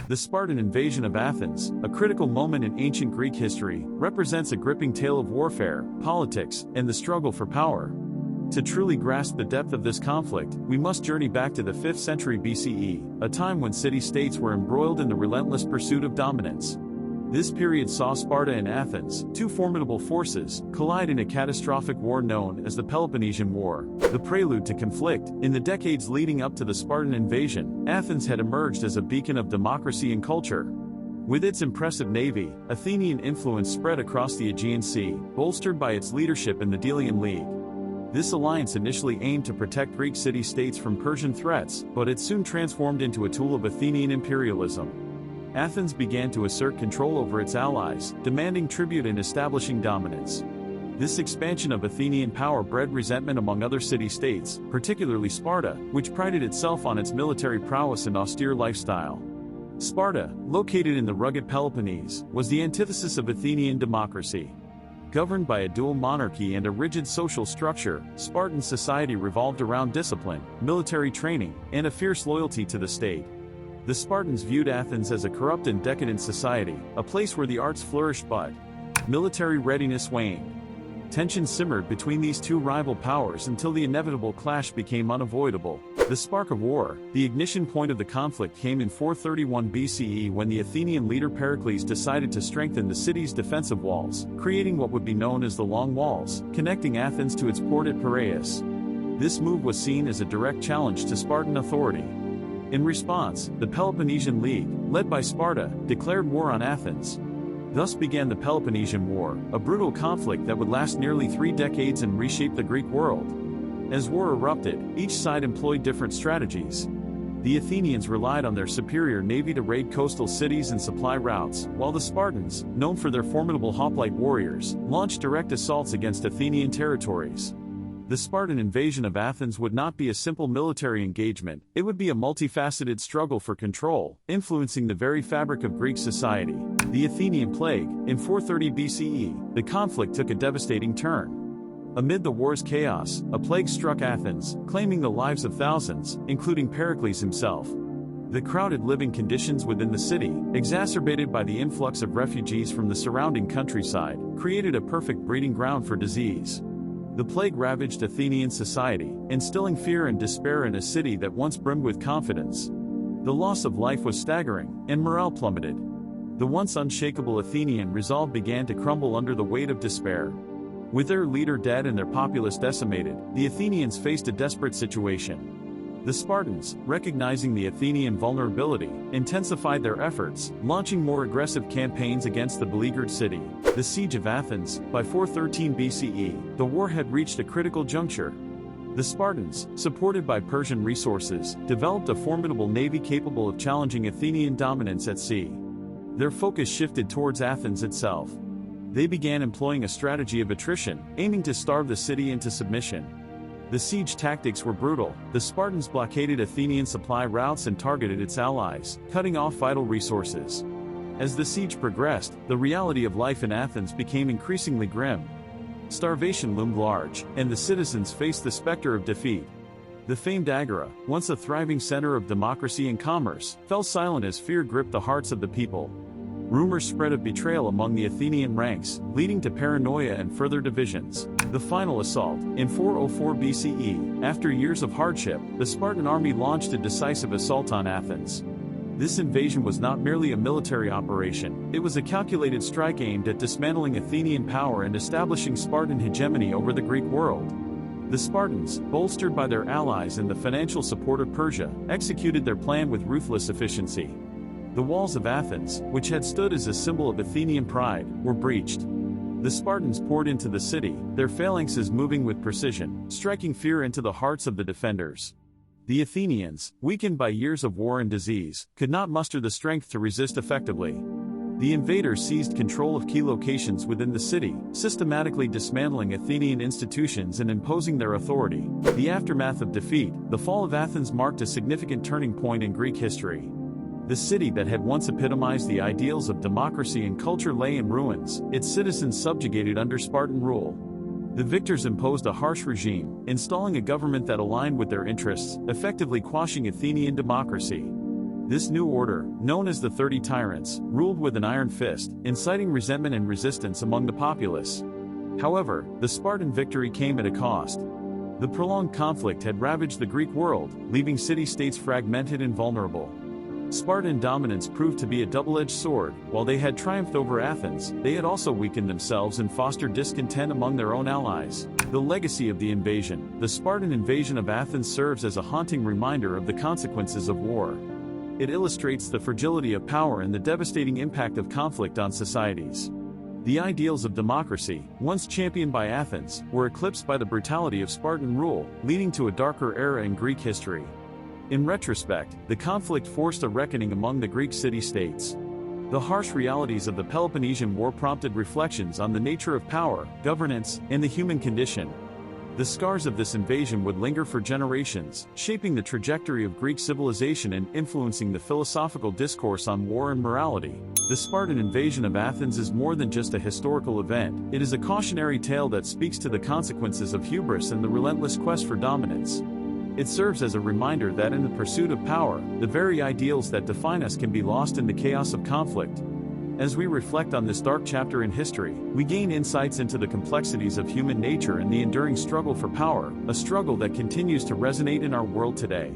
The Spartan invasion of Athens, a critical moment in ancient Greek history, represents a gripping tale of warfare, politics, and the struggle for power. To truly grasp the depth of this conflict, we must journey back to the 5th century BCE, a time when city-states were embroiled in the relentless pursuit of dominance. This period saw Sparta and Athens, two formidable forces, collide in a catastrophic war known as the Peloponnesian War. The prelude to conflict, in the decades leading up to the Spartan invasion, Athens had emerged as a beacon of democracy and culture. With its impressive navy, Athenian influence spread across the Aegean Sea, bolstered by its leadership in the Delian League. This alliance initially aimed to protect Greek city-states from Persian threats, but it soon transformed into a tool of Athenian imperialism. Athens began to assert control over its allies, demanding tribute and establishing dominance. This expansion of Athenian power bred resentment among other city-states, particularly Sparta, which prided itself on its military prowess and austere lifestyle. Sparta, located in the rugged Peloponnese, was the antithesis of Athenian democracy. Governed by a dual monarchy and a rigid social structure, Spartan society revolved around discipline, military training, and a fierce loyalty to the state. The Spartans viewed Athens as a corrupt and decadent society, a place where the arts flourished but military readiness waned. Tension simmered between these two rival powers until the inevitable clash became unavoidable. The spark of war, the ignition point of the conflict, came in 431 BCE when the Athenian leader Pericles decided to strengthen the city's defensive walls, creating what would be known as the Long Walls, connecting Athens to its port at Piraeus. This move was seen as a direct challenge to Spartan authority. In response, the Peloponnesian League, led by Sparta, declared war on Athens. Thus began the Peloponnesian War, a brutal conflict that would last nearly 3 decades and reshape the Greek world. As war erupted, each side employed different strategies. The Athenians relied on their superior navy to raid coastal cities and supply routes, while the Spartans, known for their formidable hoplite warriors, launched direct assaults against Athenian territories. The Spartan invasion of Athens would not be a simple military engagement, it would be a multifaceted struggle for control, influencing the very fabric of Greek society. The Athenian Plague, in 430 BCE, the conflict took a devastating turn. Amid the war's chaos, a plague struck Athens, claiming the lives of thousands, including Pericles himself. The crowded living conditions within the city, exacerbated by the influx of refugees from the surrounding countryside, created a perfect breeding ground for disease. The plague ravaged Athenian society, instilling fear and despair in a city that once brimmed with confidence. The loss of life was staggering, and morale plummeted. The once unshakable Athenian resolve began to crumble under the weight of despair. With their leader dead and their populace decimated, the Athenians faced a desperate situation. The Spartans, recognizing the Athenian vulnerability, intensified their efforts, launching more aggressive campaigns against the beleaguered city. The Siege of Athens, by 413 BCE, the war had reached a critical juncture. The Spartans, supported by Persian resources, developed a formidable navy capable of challenging Athenian dominance at sea. Their focus shifted towards Athens itself. They began employing a strategy of attrition, aiming to starve the city into submission. The siege tactics were brutal. The Spartans blockaded Athenian supply routes and targeted its allies, cutting off vital resources. As the siege progressed, the reality of life in Athens became increasingly grim. Starvation loomed large, and the citizens faced the specter of defeat. The famed Agora, once a thriving center of democracy and commerce, fell silent as fear gripped the hearts of the people. Rumors spread of betrayal among the Athenian ranks, leading to paranoia and further divisions. The final assault, in 404 BCE, after years of hardship, the Spartan army launched a decisive assault on Athens. This invasion was not merely a military operation, it was a calculated strike aimed at dismantling Athenian power and establishing Spartan hegemony over the Greek world. The Spartans, bolstered by their allies and the financial support of Persia, executed their plan with ruthless efficiency. The walls of Athens, which had stood as a symbol of Athenian pride, were breached. The Spartans poured into the city, their phalanxes moving with precision, striking fear into the hearts of the defenders. The Athenians, weakened by years of war and disease, could not muster the strength to resist effectively. The invaders seized control of key locations within the city, systematically dismantling Athenian institutions and imposing their authority. The aftermath of defeat, the fall of Athens marked a significant turning point in Greek history. The city that had once epitomized the ideals of democracy and culture lay in ruins, its citizens subjugated under Spartan rule. The victors imposed a harsh regime, installing a government that aligned with their interests, effectively quashing Athenian democracy. This new order, known as the 30 Tyrants, ruled with an iron fist, inciting resentment and resistance among the populace. However, the Spartan victory came at a cost. The prolonged conflict had ravaged the Greek world, leaving city-states fragmented and vulnerable. Spartan dominance proved to be a double-edged sword. While they had triumphed over Athens, they had also weakened themselves and fostered discontent among their own allies. The legacy of the invasion, the Spartan invasion of Athens, serves as a haunting reminder of the consequences of war. It illustrates the fragility of power and the devastating impact of conflict on societies. The ideals of democracy, once championed by Athens, were eclipsed by the brutality of Spartan rule, leading to a darker era in Greek history. In retrospect, the conflict forced a reckoning among the Greek city-states. The harsh realities of the Peloponnesian War prompted reflections on the nature of power, governance, and the human condition. The scars of this invasion would linger for generations, shaping the trajectory of Greek civilization and influencing the philosophical discourse on war and morality. The Spartan invasion of Athens is more than just a historical event. It is a cautionary tale that speaks to the consequences of hubris and the relentless quest for dominance. It serves as a reminder that in the pursuit of power, the very ideals that define us can be lost in the chaos of conflict. As we reflect on this dark chapter in history, we gain insights into the complexities of human nature and the enduring struggle for power, a struggle that continues to resonate in our world today.